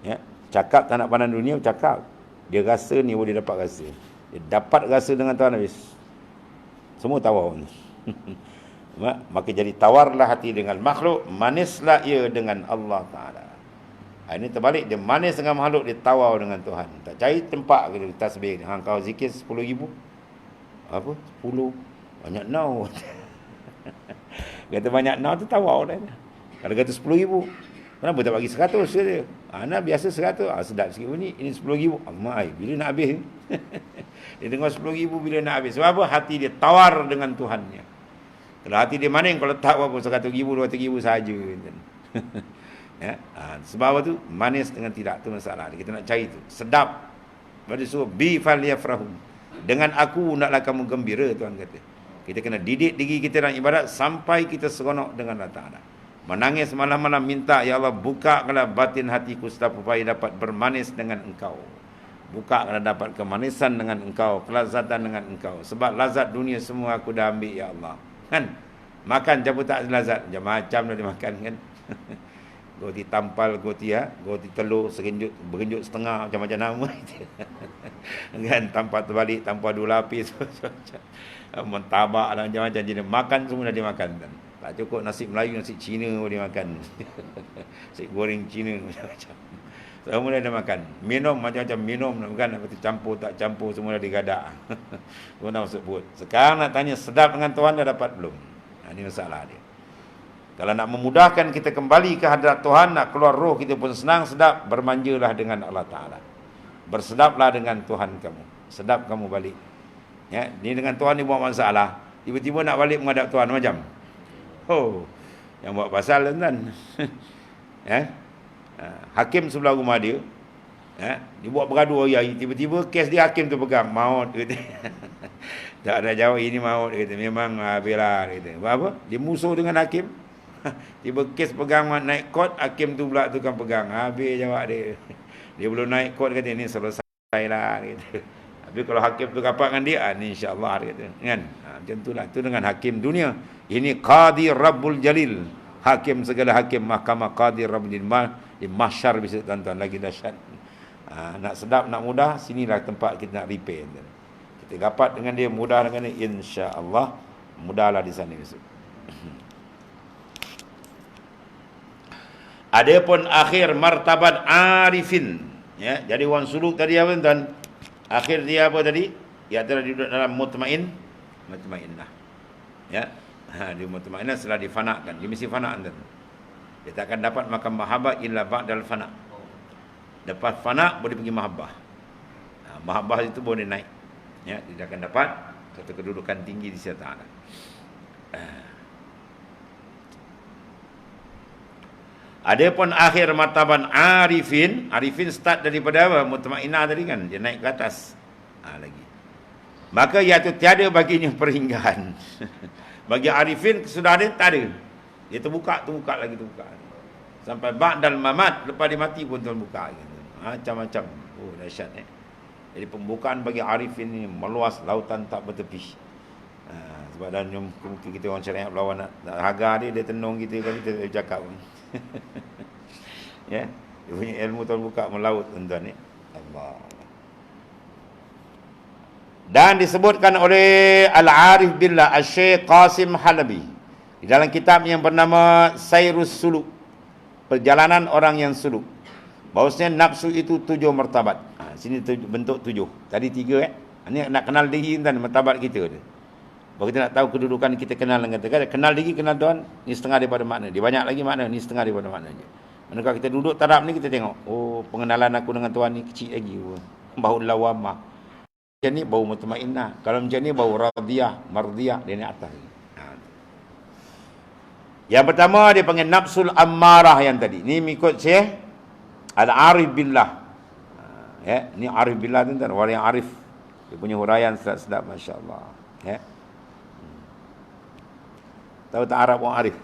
Ya, cakap tak nak pandang dunia, cakap. Dia rasa ni boleh dapat rasa. Dia dapat rasa dengan Tuhan habis. Semua tawar. Maka jadi tawarlah hati dengan makhluk, manislah ia dengan Allah Ta'ala. Ini terbalik, dia manis dengan makhluk, dia tawar dengan Tuhan. Tak cari tempat ke tasbih. Kau zikir 10,000. Apa? 10. Banyak now. Kata banyak now tu tawar dah. Kalau kata 10,000, kenapa tak bagi 100 ke dia? Nak biasa 100. Sedap sikit bunyi. Ini 10,000. Allah, bila nak habis ni? Dia dengar 10,000 bila nak habis. Sebab apa? Hati dia tawar dengan Tuhannya. Kalau hati dia maning, kalau tak apa 100,000, 200,000 sahaja. Ya? Sebab apa tu? Manis dengan tidak, tu masalah. Kita nak cari tu. Sedap. Lepas dia suruh, bi falyafrahun. Dengan aku naklah kamu gembira, Tuhan kata. Kita kena didik diri kita dalam ibadat sampai kita seronok dengan Allah Ta'ala. Menangis malam-malam minta, ya Allah, bukakanlah batin hatiku supaya dapat bermanis dengan engkau. Bukakanlah dapat kemanisan dengan engkau, kelazatan dengan engkau. Sebab lazat dunia semua aku dah ambil, ya Allah. Kan? Makan campur tak lazat. Macam-macam dah dimakan kan. Goti tampal, goti goti telur, bergenjut setengah, macam-macam nama. Kan? Tanpa terbalik, tanpa dua lapis. Mentabak dan macam-macam jenis. Makan semua dah dimakan kan. Tak cukup nasi Melayu, nasi Cina pun dia makan. Nasi goreng Cina macam-macam. Semua dah makan. Minum macam-macam minum, bukan nak kata campur tak campur, semua dah digadak. Semua dah masuk perut. Sekarang nak tanya sedap dengan Tuhan dah dapat belum? Ini masalah dia. Kalau nak memudahkan kita kembali ke hadirat Tuhan, nak keluar roh kita pun senang, sedap, bermanjalah dengan Allah Ta'ala. Bersedaplah dengan Tuhan kamu. Sedap kamu balik. Ya, ni dengan Tuhan ni buat masalah. Tiba-tiba nak balik menghadap Tuhan macam. Oh, yang buat pasal tuan. Hakim sebelah rumah dia, dia buat bergaduh hari-hari. Tiba-tiba kes dia hakim tu pegang maut kata. Tak ada jawab, ini maut kata. Memang habislah kata. Buat apa? Dia musuh dengan hakim. Tiba kes pegang naik court, hakim tu pula tukang pegang. Habis jawab dia. Dia belum naik court kata, ini selesailah kata. Tapi kalau hakim tu rapat dengan dia, ni insya-Allah dia kata. Kan? Macam itulah. Itu dengan hakim dunia. Ini Qadi Rabbul Jalil. Hakim segala hakim, mahkamah Qadi Rabbul Jalil. Di mahsyar bisa tuan-tuan lagi dahsyat. Nak sedap, nak mudah, sinilah tempat kita nak repair. Kita dapat dengan dia, mudah dengan dia, insya-Allah mudahlah di sana besok. Adapun akhir martabat arifin, ya. Jadi orang suluk tadi apa tuan? Akhir dia apa tadi? Ia telah duduk dalam mutmainnah. Ya. Dia mutmainnah setelah difanakan. Dia mesti fana tuan. Dia tak akan dapat makan mahabbah illa ba'dal fana. Lepas fana boleh pergi mahabbah. Mahabbah itu boleh naik. Ya, dia akan dapat satu kedudukan tinggi di sisi Allah. Adapun akhir martaban arifin, arifin start daripada apa? Mutmainnah tadi kan, dia naik ke atas. Lagi. Maka iaitu tiada baginya peringgahan. Bagi arifin sudah ada, tak ada. Dia terbuka lagi. Sampai ba'dal mamat, lepas dia mati pun terbuka gitu. Macam-macam. Oh, dahsyat Jadi pembukaan bagi arifin ini meluas, lautan tak bertepi. Sebab dalam mungkin kita orang syariat berlawan nak harga dia tenung kita kalau kita cakap. Ya, dia punya ilmu terbuka melaut tuan-tuan Allah. Dan disebutkan oleh Al-Arif Billah Al-Syekh Qasim Halabi di dalam kitab yang bernama Sairus Suluk, perjalanan orang yang suluk, bahawasanya nafsu itu 7 martabat. Sini bentuk 7. Tadi 3 Ini nak kenal diri dan martabat kita tu. Baru kita nak tahu kedudukan kita kenal dengan kita. Kenal diri, kenal Tuhan, ni setengah daripada makna. Dia banyak lagi makna, ni setengah daripada makna je. Manakala kita duduk taraf ni, kita tengok, oh, pengenalan aku dengan Tuhan ni kecil lagi. Bau lawamah. Macam ni bau mutmainnah. Kalau macam ni bau radiyah, mardiyah, dia ni atas. Yang pertama dia panggil nafsul ammarah yang tadi. Ni mengikut Syekh Al-Arif Billah. Ya, ni Arif Billah tu tuan, orang yang arif. Dia punya huraian sedap-sedap, masya-Allah. Ya. Tahu tak Arab orang arif?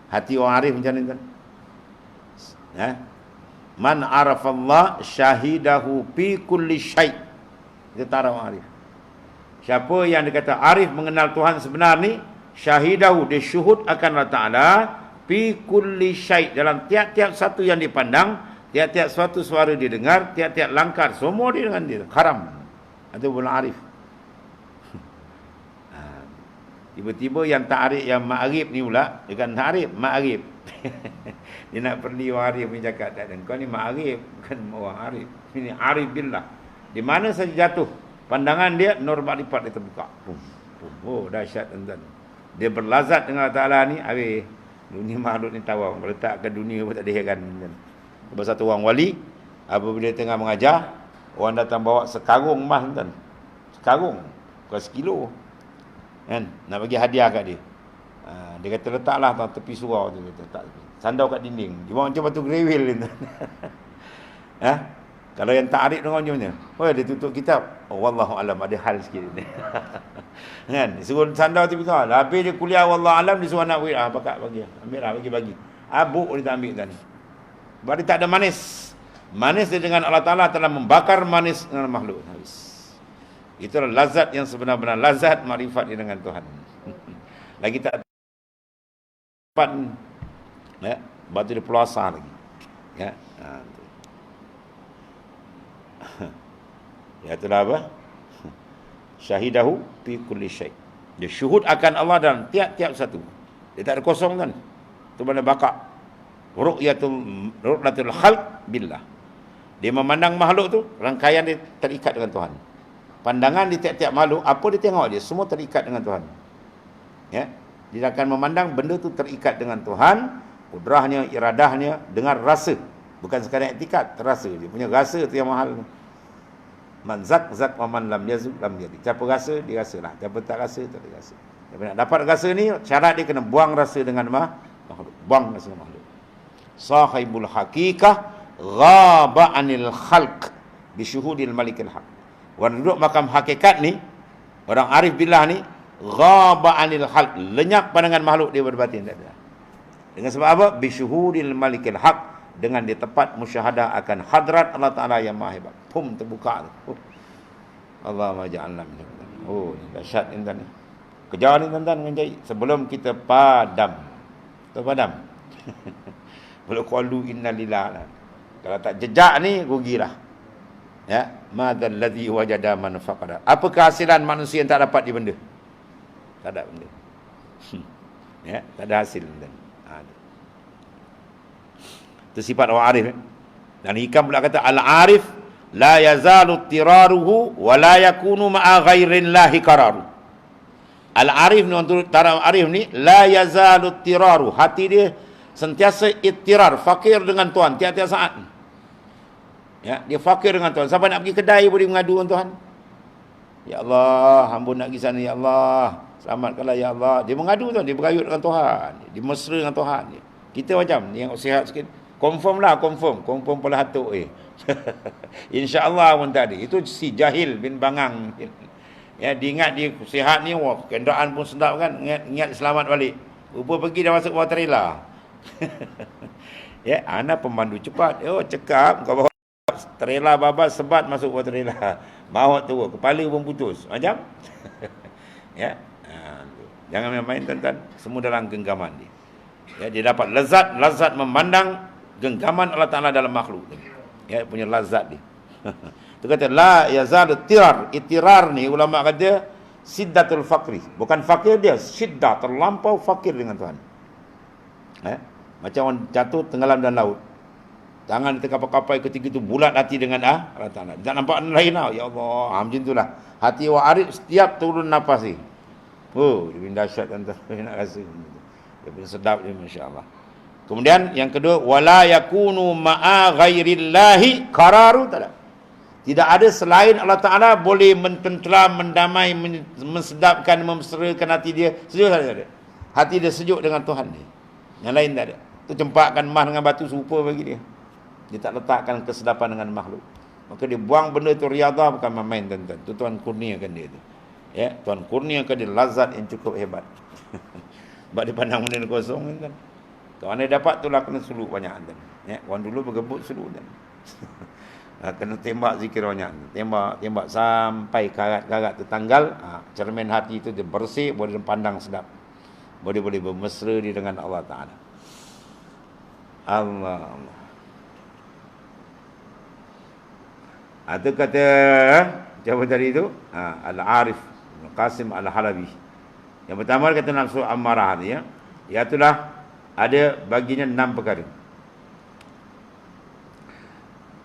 Hati orang arif macam ni tuan. Ya. Man arafallah syahidahu fi kulli syai'. Itu tak Arab orang arif. Siapa yang dikata arif mengenal Tuhan sebenar ni, syahidahu, dia syuhud akan Allah Ta'ala fi kulli syai', dalam tiap-tiap satu yang dipandang, tiap-tiap suatu suara didengar, tiap-tiap langkah semua didengar dia. Haram. Itu bulan arif. Tiba-tiba yang ta'arif, yang ma'arif ni pula, dia kan ta'arif, ma'arif. Dia nak perli orang arif ni cakap, tak ada. Kau ni ma'arif, bukan orang arif. Ini arif billah. Di mana saja jatuh, pandangan dia, nur makrifat dia terbuka. Pum, pum. Oh, dahsyat tuan-tuan. Dia berlazat dengan Allah Ta'ala ni, habis. Dunia makhluk ni tawar. Meletak ke dunia pun tak diheran. Sebab satu orang wali, apabila dia tengah mengajar, orang datang bawa sekarung emas tuan. Sekarung. Bukan sekilo. Kan? Nak bagi hadiah kat dia. Dia kata letaklah tepi surau tu, letak sandau kat dinding. Dia bawa macam batu grewil ni. Kalau yang ta'arif dengan macam mana? Oh, dia tutup kitab. Oh, wallahu alam, ada hal sikit ni. Kan? Disuruh sandau tepi surau. Habis dia kuliah wallahu alam, disuruh anak murid, pakat bagi. Ambil lah, bagi. Abuk dia tak ambil tadi. Sebab dia tak ada manis. Manis dia dengan Allah Ta'ala telah membakar manis dengan makhluk. Habis. Itulah lazat yang sebenar-benar, lazat makrifat dia dengan Tuhan. Lagi tak dapat, ya, batu dia puasa lagi. Ya. Ya, itulah apa? Syahidahu fi kulli syai'. Dia syuhud akan Allah dalam tiap-tiap satu. Dia tak ada kosong kan. Itu mana bakar. Ru'yatul khalq billah. Dia memandang makhluk tu, rangkaian dia terikat dengan Tuhan. Pandangan di tiap-tiap makhluk, apa dia tengok dia, semua terikat dengan Tuhan. Ya, dia akan memandang benda tu terikat dengan Tuhan, kudrahnya, iradahnya, dengan rasa. Bukan sekadar etikat, terasa. Dia punya rasa tu yang mahal. Man zak wa man lam yazuk lam yadi. Siapa rasa, dia rasalah. Siapa tak rasa, tak ada rasa. Siapa nak dapat rasa ni, syarat dia kena buang rasa dengan makhluk. Buang rasa dengan makhluk. Sahibul haqiqah ghaba anil khalq bisyuhudil malikil haq. Orang duduk makam hakikat ni, orang arif billah ni, ghaba anil khalq, lenyap pandangan makhluk dia berbatin, tak ada. Dengan sebab apa? Bisyuhudil malikil haq, dengan dia tepat musyahadah akan hadrat Allah Ta'ala yang maha hebat. Pum, terbuka tu. Allahumma ja'alna minhum. Oh, ni dahsyat ni tuan ni. Kejar ni tuan-tuan dengan jahit. Sebelum kita padam. Tahu padam? Belum qalu inna lillah. Kalau tak jejak ni, rugilah. Ya, madzal ladzi wajada man faqada. Apa kehasilan manusia yang tak dapat di benda? Tak ada benda. Ya, tak ada hasil benda. Itu sifat orang arif. Dan hikam pula kata al-arif la yazalu tiraruhu wa la yakunu ma'a ghairillahi qararu. Al-arif ni, untuk taraf arif ni, la yazalu tiraru, hati dia sentiasa ittirar, fakir dengan Tuhan tiap-tiap saat. Ya, dia fakir dengan Tuhan. Sampai nak pergi kedai boleh mengadu dengan Tuhan. Ya Allah, hamba nak pergi sana, ya Allah, selamatkanlah ya Allah. Dia mengadu Tuhan, dia berayut dengan Tuhan, dia mesra dengan Tuhan. Kita macam ni yang sihat sikit, confirm pula hatuk insya-Allah pun tadi. Itu si Jahil bin Bangang. Ya, diingat dia sihat ni, wah, kenderaan pun sedap kan, ingat selamat balik. Rupa pergi dah masuk bawah trailer. Ya, anak pemandu cepat. Oh, cekap kau bawa trailer babas sebat masuk bawah trailer. Maut tu, kepala pun putus. Macam ya. Jangan main-main tuan-tuan, semua dalam genggaman dia. Ya, dia dapat lazat memandang genggaman Allah Ta'ala dalam makhluk. Ya, punya lazat dia. Itu kata la yazal itirar ni ulama kata siddatul fakri. Bukan fakir dia, siddah, terlampau fakir dengan Tuhan. Macam orang jatuh tenggelam dalam laut. Tangan di kapal-kapal ketiga tu bulat hati dengan Allah Ta'ala. Tak nampak lain lah. Ya Allah, macam itulah. Hati orang arif setiap turun nafas ni. Oh, dia punya dahsyat tuan-tuan. Nak rasa. Dia punya sedap dia, masya-Allah. Kemudian yang kedua, wala yakunu ma'a ghairillahi qararu, tak ada. Tidak ada selain Allah Ta'ala boleh mententeram, mendamai, mensedapkan, memesrakan hati dia. Sejuk tak ada. Hati dia sejuk dengan Tuhan dia. Yang lain tak ada. Tu cempakkan emas dengan batu serupa bagi dia. Dia tak letakkan kesedapan dengan makhluk. Maka dia buang benda tu riadah, bukan main tuan-tuan. Tu Tuhan kurniakan dia tu. Ya, Tuhan kurniakan dia lazat yang cukup hebat. Sebab dia pandang benda kosong kan. Kalau anda dapat tu lah kena suluk banyak kan. Ya, orang dulu bergebut suluk kan. Kena tembak zikir banyak. Tembak sampai karat-karat tertanggal. Cermin hati itu dia bersih, boleh pandang sedap. Boleh bermesra dia dengan Allah Ta'ala. Allah. Itu kata siapa tadi itu? Al-Arif Qasim Al-Halabi. Yang pertama kata nafsu amarah ni ya. Iaitulah ada baginya 6 perkara.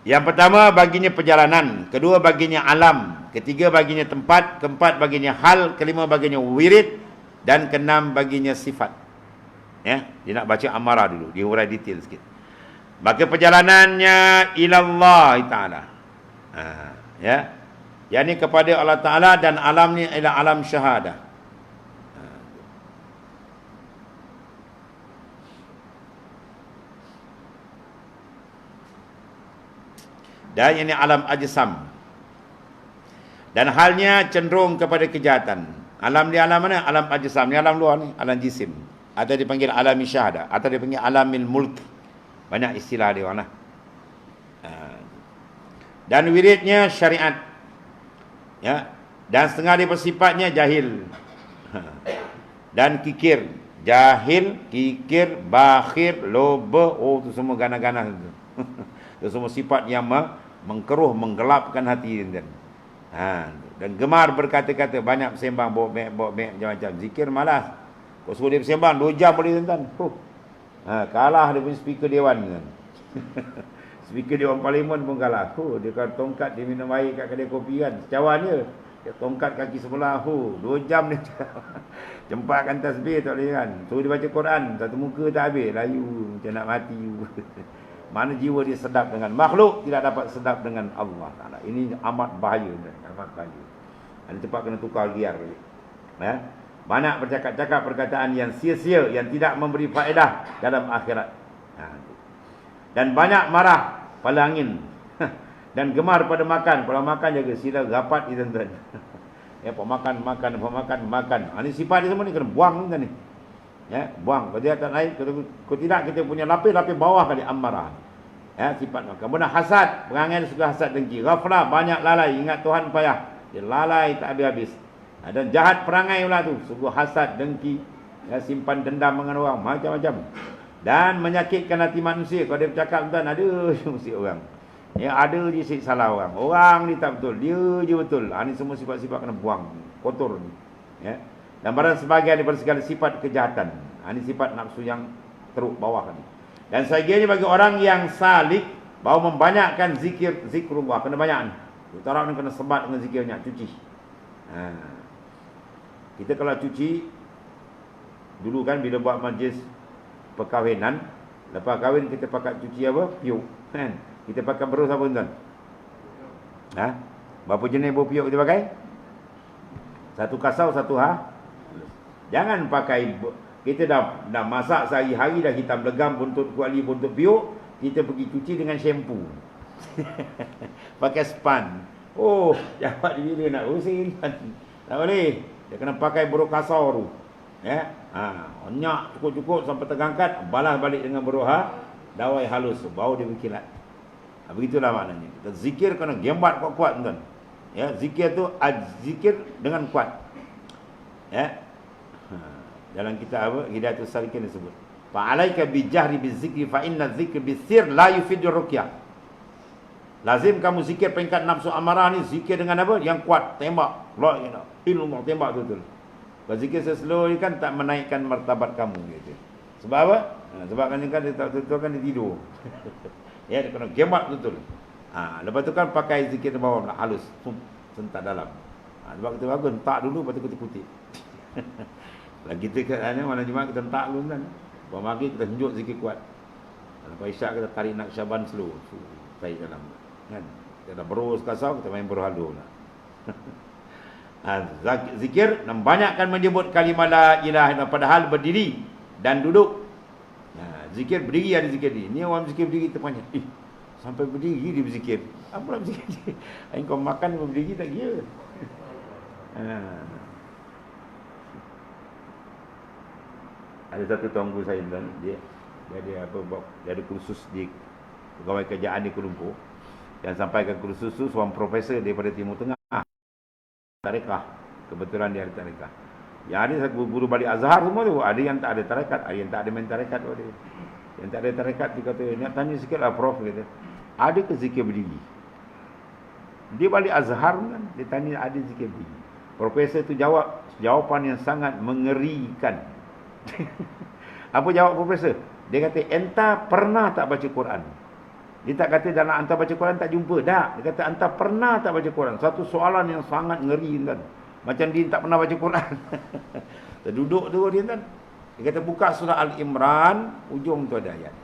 Yang pertama baginya perjalanan, kedua baginya alam, ketiga baginya tempat, keempat baginya hal, kelima baginya wirid, dan keenam baginya sifat. Ya, dia nak baca amarah dulu, dia urai detail sikit. Maka perjalanannya ilallah taala. Ya. Yang ni kepada Allah Taala dan alamnya ialah alam syahadah. Dan ini alam ajsam. Dan halnya cenderung kepada kejahatan. Alam di alam mana? Alam ajsam. Ni alam luar ni, alam jisim. Atau dipanggil alam syahadah, atau dipanggil alamil mulk. Banyak istilah dia orang lah. Dan wiridnya syariat. Ya. Dan setengah dia bersifatnya jahil. Dan kikir. Jahil, kikir, bakhir, loba. Oh, tu semua ganas-ganas tu. Itu semua sifat yang mengkeruh, menggelapkan hati. Dan gemar berkata-kata. Banyak bersembang, bok-mek, macam-macam. Zikir malas. Kau suruh dia bersembang 2 jam boleh tuan-tuan. Kalah dia punya speaker dewan kan. Speaker Dewan Parlimen pun kalah. Dia kan tongkat, dia minum air kat kedai kopi kan. Cawan dia. Dia tongkat kaki sebelah. 2 jam dia cempakkan tasbih tak boleh kan. Suruh dia baca Quran. Satu muka tak habis. Layu macam nak mati. Mana jiwa dia sedap dengan makhluk, tidak dapat sedap dengan Allah Ta'ala. Ini amat bahaya. Amat bahaya. Ada tempat kena tukar giar. Ya? Banyak bercakap-cakap perkataan yang sia-sia, yang tidak memberi faedah dalam akhirat. Dan banyak marah pada angin. Dan gemar pada makan. Kalau makan jaga sila rapat ni tuan-tuan. Ya, makan. Ini sifat dia semua ni kena buang ni. Ya, buang. Kalau dia tak naik, kalau tidak kita punya lapis bawah kali amarah. Ya, sifat makan. Kemudian hasad, perangai suka hasad dengki. Ghaflah, banyak lalai, ingat Tuhan payah. Dia lalai tak habis-habis. Dan jahat perangai pula tu, sungguh hasad dengki. Ya, simpan dendam dengan orang, macam-macam. Dan menyakitkan hati manusia. Kalau dia bercakap tuan, ada je mesti orang. Ya, ada je salah orang. Orang ni tak betul, dia je betul. Ini semua sifat-sifat kena buang. Kotor ni. Ya. Dan barang sebagian daripada segala sifat kejahatan. Ini sifat nafsu yang teruk bawah tadi. Dan sebagiannya bagi orang yang salik, bahawa membanyakkan zikrullah. Kena banyak ni. Utara ni kena sebat dengan zikirnya, cuci. Kita kalau cuci, dulu kan bila buat majlis perkahwinan, lepas kahwin kita pakai cuci apa? Piuk. Kan? Kita pakai berus apa tuan? Berapa jenis bau piuk kita pakai? Satu kasau, satu Jangan pakai, kita dah masak sehari-hari dah hitam legam, buntut kuali, buntut piuk, kita pergi cuci dengan shampoo. Pakai span. Oh, jawab dia bila nak usin. Tak boleh. Dia kena pakai buruk kasau tu. Ya. Onyak cukup-cukup sampai terangkat, balas balik dengan buruk dawai halus, bau dia berkilat. Begitulah maknanya. Kita zikir kena gembat kuat-kuat tuan. Ya, zikir tu zikir dengan kuat. Ya. Dalam kitab Hidayatus Salikin disebut, fa'alaika bijahri bizikri fa inna dzikra bisir la yufidur ruqyah. Lazim kamu zikir peringkat nafsu amarah ni, zikir dengan apa? Yang kuat, tembak. La ilaha illallah, tembak betul. Kalau zikir slow ni kan tak menaikkan martabat kamu gitu. Sebab apa? Sebab kan dia tak betul kan dia tidur. Ya, dia kena gemat betul. Lepas tu kan pakai zikir bawah halus, sentak dalam. Sebab kita bagus, tak dulu lepas tu kita kutip. Lagi kita kat sana malam Jumaat kita tak dulu kan. Bawa pagi kita tunjuk zikir kuat. Lepas isyak kita tarik Naqsyaband slow. Tarik dalam. Kan? Kita dah berus kasau, kita main berhalu lah. Zikir membanyakkan menyebut kalimah la ilaha illallah padahal berdiri dan duduk. Zikir berdiri ada zikir ni. Ni orang zikir berdiri terpanjang. Sampai berdiri dia berzikir. Apa nak berzikir? Kau makan berdiri tak kira. Ada satu tuanku saya dan dia ada kursus di pegawai kerajaan di Kuala Lumpur. Yang sampaikan kursus tu seorang profesor daripada Timur Tengah. Tarekah. Kebetulan dia ada tarekah. Yang ada guru balik Azhar semua tu, ada yang tak ada tarekat, ada yang tak ada main tarekat dia. Yang tak ada tarekat dia kata, nak tanya sikit lah Prof, kata, ada ke zikir berdiri? Dia balik Azhar kan, dia tanya ada zikir berdiri. Profesor tu jawab jawapan yang sangat mengerikan. Apa jawab profesor? Dia kata, entah pernah tak baca Quran? Dia tak kata dalam anta baca Quran tak jumpa. Tak. Dia kata anta pernah tak baca Quran. Satu soalan yang sangat ngeri kan. Macam dia tak pernah baca Quran. Duduk tu dia kan. Dia kata buka surah Al-Imran, ujung tu ada ayat.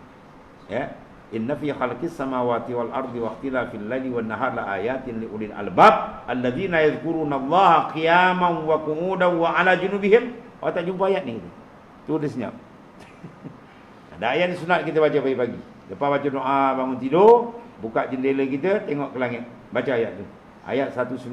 Ya. Inna fi khalqis samawati wal ardi wa ikhtilafil laili wan nahar la ayatin li ulil albab alladzina yadhkurunallaha qiyaman wa qu'udan wa ala junubihim. Awak tak jumpa ayat ni. Tu dia senyap. Ada ayat ni sunat kita baca pagi-pagi. Lepas baca doa bangun tidur, buka jendela kita, tengok ke langit. Baca ayat tu. Ayat 190.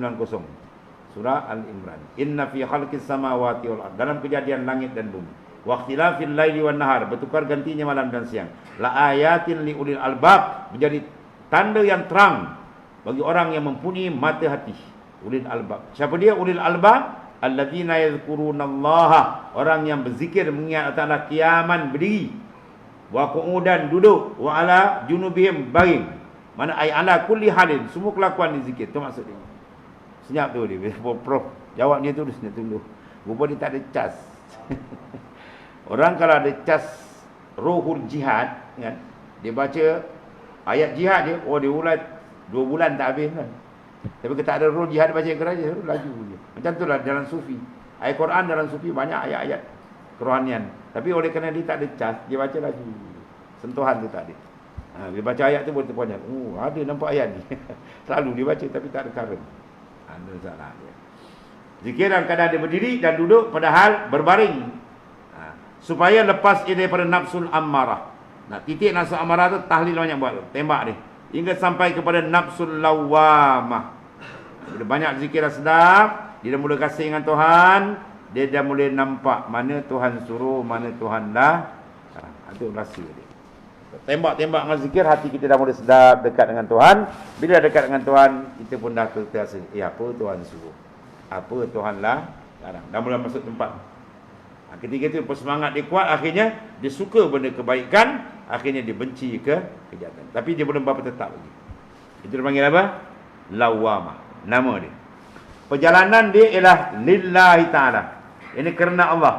Surah Al-Imran. Inna fi khalqis samawati wal ardh. Dalam kejadian langit dan bumi. Wa ikhtilafil laili wan nahar. Bertukar gantinya malam dan siang. La ayatin li ulil albab. Menjadi tanda yang terang bagi orang yang mempunyai mata hati. Ulil albab. Siapa dia ulil albab? Alladzina yadhkurunallaha. Orang yang berzikir mengingat Allah qiyaman berdiri. Wa qu'udan duduk, wa ala junubihim baring. Mana ay ala kulli halin, semua kelakuan di zikir. Tu maksud dia. Senyap tu dia. Prof jawabnya tu dia senyap tunggu. Rupa dia tak ada cas. Orang kalau ada cas rohul jihad kan, dia baca ayat jihad dia, oh dia ulat 2 bulan tak habis kan. Tapi kalau tak ada roh jihad baca kerja laju je. Macam itulah dalam sufi. Ayat Quran dalam sufi banyak ayat-ayat kerohanian. Tapi oleh kerana dia tak ada cas, dia baca lagi. Sentuhan tu tak ada. Dia baca ayat tu boleh terpanjang. Oh, ada nampak ayat ni. Selalu dia baca tapi tak ada current. Ada salah dia. Zikir dalam keadaan dia berdiri dan duduk padahal berbaring. Supaya lepas ia daripada nafsul ammarah. Nah, titik nafsul ammarah tu tahlil banyak buat. Tembak dia. Hingga sampai kepada nafsul lawamah. Bila banyak zikir dah sedap, dia dah mula kasih dengan Tuhan. Dia dah mula nampak mana Tuhan suruh, mana Tuhan dah. Itu rahsia dia. Tembak-tembak dengan zikir, hati kita dah mula sedap, dekat dengan Tuhan. Bila dah dekat dengan Tuhan, kita pun dah terasa, apa Tuhan suruh, apa Tuhan lah larang. Dah mula masuk tempat. Ketika itu semangat dia kuat, akhirnya dia suka benda kebaikan, akhirnya dia benci ke kejahatan. Tapi dia belum berapa tetap lagi. Itu dipanggil apa? Lawamah. Nama dia. Perjalanan dia ialah lillahi ta'ala. Ini kerana Allah.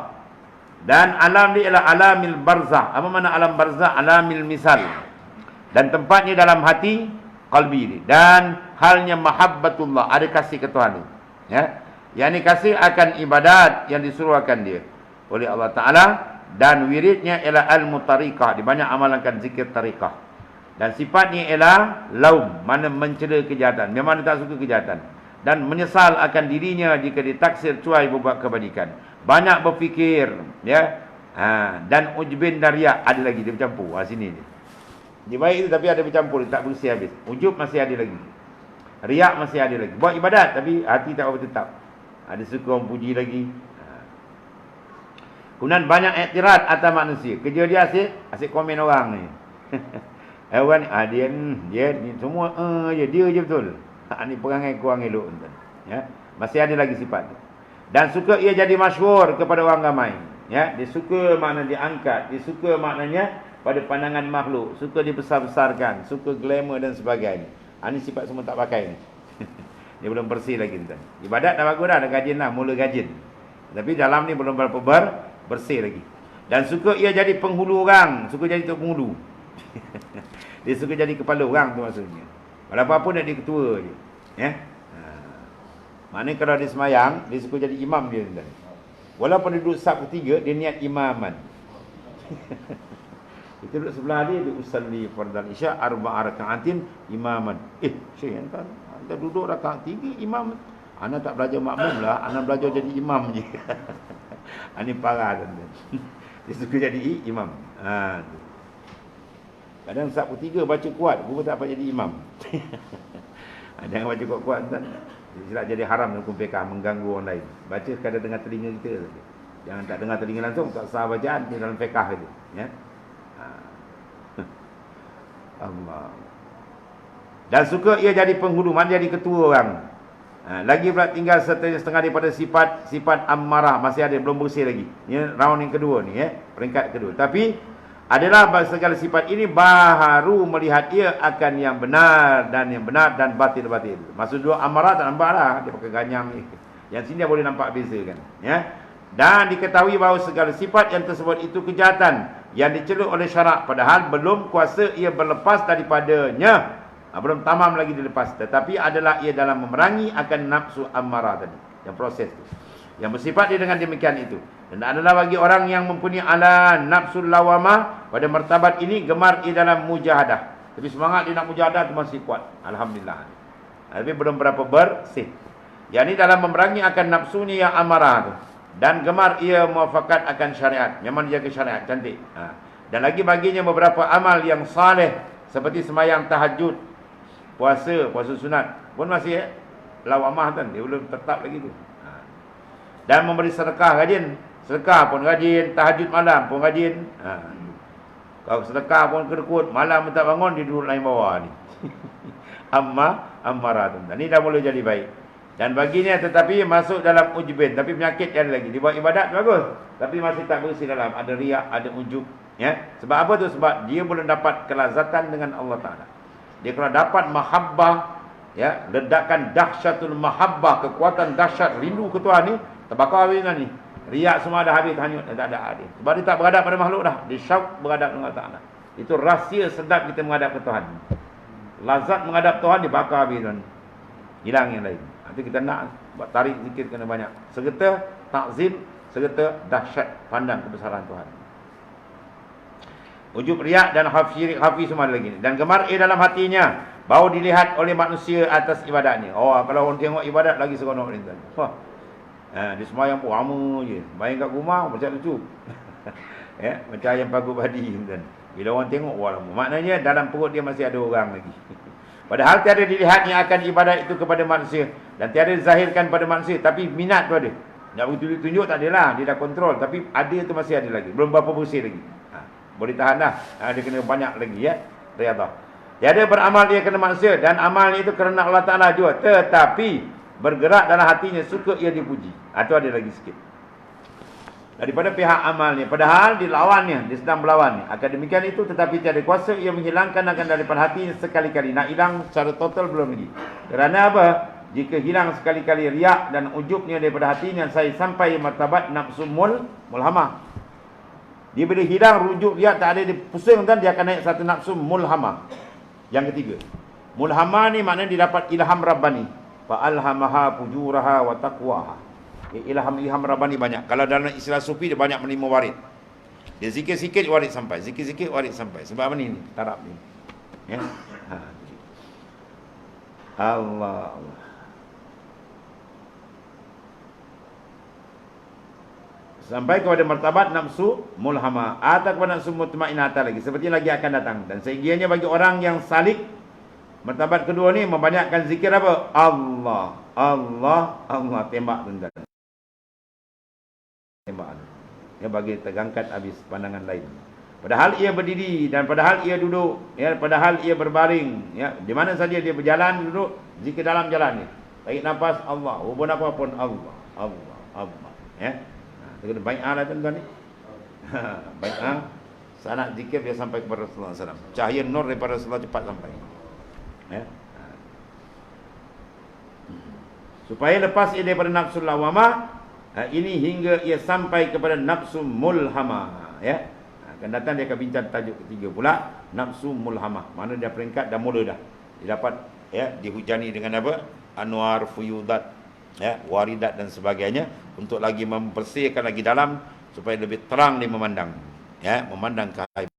Dan alam dia ialah alamil barzah. Apa makna alam barzah? Alamil misal. Dan tempatnya dalam hati qalbi dia. Dan halnya mahabbatullah. Ada kasih ke Tuhan. Ya. Yang ini kasih akan ibadat yang disuruhkan dia oleh Allah Ta'ala. Dan wiridnya ialah al-mutariqah. Dia banyak amalkan zikir tariqah. Dan sifatnya ialah laum. Mana mencela kejahatan. Memang dia tak suka kejahatan. Dan menyesal akan dirinya jika ditaksir cuai berbuat kebajikan. Banyak berfikir, ya. Dan ujbin dan riak ada lagi, dia bercampur. Sini ni. Dia baik itu tapi ada bercampur, dia tak bersih habis. Ujub masih ada lagi. Riak masih ada lagi. Buat ibadat tapi hati tak apa tetap. Ada suka orang puji lagi. Kemudian banyak iktirad atas manusia. Kerja dia asyik komen orang ni. Orang ni, dia ni semua dia je betul. Ini perangai kurang elok. Ya, masih ada lagi sifat. Dan suka ia jadi masyhur kepada orang ramai. Ya, dia suka makna diangkat, dia suka maknanya pada pandangan makhluk, suka dibesar-besarkan, suka glamour dan sebagainya. Ini sifat semua tak pakai ni. Dia belum bersih lagi tuan. Ibadat dah bagus dah, dah gajin dah, mula gajin. Tapi dalam ni belum berapa bersih lagi. Dan suka ia jadi penghulu orang, suka jadi tok penghulu. Dia suka jadi kepala orang tu maksudnya. Walaupun apa nak dia ketua je. Ya. Maknanya kalau dia semayang, dia suka jadi imam dia tuan. Walaupun dia duduk saf ketiga, dia niat imaman. Kita duduk sebelah dia usalli fardal isya arba'a raka'atin imaman. Syekh anda duduk rakaat 3 imam. Ana tak belajar makmum lah, ana belajar jadi imam je. Ini parah tuan. Dia suka jadi imam. Tu. Kadang saf ketiga baca kuat, guru tak dapat jadi imam. Jangan baca kuat-kuat tuan. Silap jadi haram hukum fiqh, mengganggu orang lain. Baca sekadar dengar telinga kita saja. Jangan tak dengar telinga langsung, tak sah bacaan di dalam fiqh saja. Ya. Allah. Dan suka ia jadi penghulu, mana jadi ketua orang. Lagi pula tinggal setengah daripada sifat ammarah, masih ada, belum bersih lagi. Ini round yang kedua ni, ya, peringkat kedua. Tapi adalah segala sifat ini baharu melihat ia akan yang benar dan batil-batil. Maksud dua amarah tak nampak lah, dia pakai ganyang ni. Yang sini dia boleh nampak beza kan, ya. Dan diketahui bahawa segala sifat yang tersebut itu kejahatan yang diceluk oleh syarak, padahal belum kuasa ia berlepas daripadanya. Belum tamam lagi dilepas, tetapi adalah ia dalam memerangi akan nafsu amarah tadi, yang proses tu, yang bersifat dia dengan demikian itu. Dan adalah bagi orang yang mempunyai ala nafsul lawamah pada martabat ini, gemar ia dalam mujahadah. Tapi semangat dia nak mujahadah tu masih kuat, alhamdulillah. Tapi belum berapa bersih. Yang ini dalam memerangi akan nafsunya yang amarah tu, dan gemar ia muafakat akan syariat. Memang dia jaga syariat, cantik. Dan lagi baginya beberapa amal yang saleh, seperti sembahyang tahajud, puasa sunat pun masih lawamah kan, dia belum tetap lagi tu. Dan memberi sedekah rajin, sedekah pun rajin, tahajud malam pun rajin. Kalau sedekah pun kedekut, malam tak bangun, dia duduk lain bawah ni. Amarah tu. Ini dah mula jadi baik. Dan baginya tetapi masuk dalam ujubin, tapi penyakit ada lagi. Dia buat ibadat bagus, tapi masih tak bersih dalam, ada riak, ada ujub, ya. Sebab apa tu? Sebab dia belum dapat kelazatan dengan Allah Taala. Dia kalau dapat mahabbah, ya, ledakan dahsyatul mahabbah, kekuatan dahsyat rindu ke Tuhan ni, terbakar habis ni. Riak semua dah habis, hanyut, tak ada adil. Sebab dia tak beradab pada makhluk dah, dia syauq beradab dengan Allah Taala. Itu rahsia sedap kita menghadap ke Tuhan. Lazat menghadap Tuhan dibakar habis tuan. Hilang yang lain. Nanti kita nak buat tarik zikir kena banyak. Serta takzim, serta dahsyat pandang kebesaran Tuhan. Ujub riak dan hafi semua ada lagi. Dan gemar ia dalam hatinya bahawa dilihat oleh manusia atas ibadatnya. Oh, kalau orang tengok ibadat lagi seronok ni tuan. Dia semayang pun lama je. Main kat rumah macam lucu. Ya, macam ayam pagu padi tuan. Bila orang tengok, wah lama. Maknanya dalam perut dia masih ada orang lagi. Padahal tiada dilihatnya akan ibadat itu kepada manusia, dan tiada dizahirkan pada manusia, tapi minat tu ada. Nak tunjuk tak adalah, dia dah kontrol, tapi ada tu masih ada lagi, belum berapa bersih lagi. Boleh tahan dah. Dia kena banyak lagi, ya. Riyadhah. Tiada beramal dia kena manusia, dan amalnya itu kerana Allah Ta'ala juga, tetapi bergerak dalam hatinya, suka ia dipuji. Itu ada lagi sikit daripada pihak amalnya, padahal dilawannya, dia sedang berlawannya. Akan demikian itu, tetapi tiada kuasa ia menghilangkan akan daripada hatinya sekali-kali. Nak hilang secara total belum lagi. Kerana apa? Jika hilang sekali-kali riak dan ujubnya daripada hatinya, saya sampai martabat nafsu mulhamah. Dia bila hilang rujuk riak, tak ada, dia pusing dan dia akan naik satu nafsu mulhamah. Yang ketiga, mulhamah ni maknanya dia dapat ilham Rabbani. Fa alhamaha fujuraha wa taqwaha. Ilham Rabbani banyak. Kalau dalam istilah sufi, dia banyak menerima warid. Dia zikir sikit warid sampai, zikir sikit warid sampai. Sebab apa ni? Taraf ni, ya. Allah. Sampai kepada martabat nafsu mulhamah, atau kepada nafsu mutmainnah lagi, seperti lagi akan datang. Dan sehinggianya bagi orang yang salik, martabat kedua ni membanyakkan zikir apa? Allah, Allah, Allah. Tembak tuan-tuan. Tembak. Dia bagi terangkat habis pandangan lain. Padahal ia berdiri, dan padahal ia duduk, ya, padahal ia berbaring, ya, di mana saja dia berjalan, duduk, zikir dalam jalan ni. Tarik nafas Allah, hubung apa pun Allah, Allah, Allah, ya. Kita bai'ah lah tuan-tuan ni. Bai'ah, sanad zikir dia sampai kepada Rasulullah SAW. Cahaya nur daripada Rasulullah cepat sampai. Ya. Supaya lepas ia daripada nafsu lawamah, ini hingga ia sampai kepada nafsu mulhamah, ya. Akan datang dia akan bincang tajuk ketiga pula, nafsu mulhamah. Mana dia peringkat dah mula dah. Dia dapat, ya, dihujani dengan apa? Anwar, fuyudat, ya, waridat dan sebagainya, untuk lagi membersihkan lagi dalam, supaya lebih terang dia memandang, ya, memandang kehaibatan.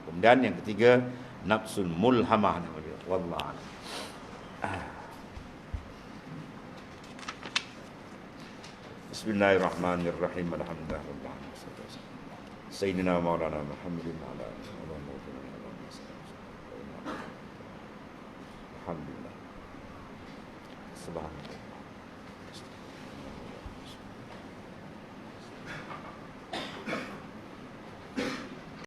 Kemudian yang ketiga, nafsul mulhamah nama dia. Wallahu a'lam. Bismillahirrahmanirrahim. Alhamdulillah rabbil alamin. Sayyidina Maulana Muhammadin wa ala alihi wa sahbihi. Alhamdulillah. Subhanallah.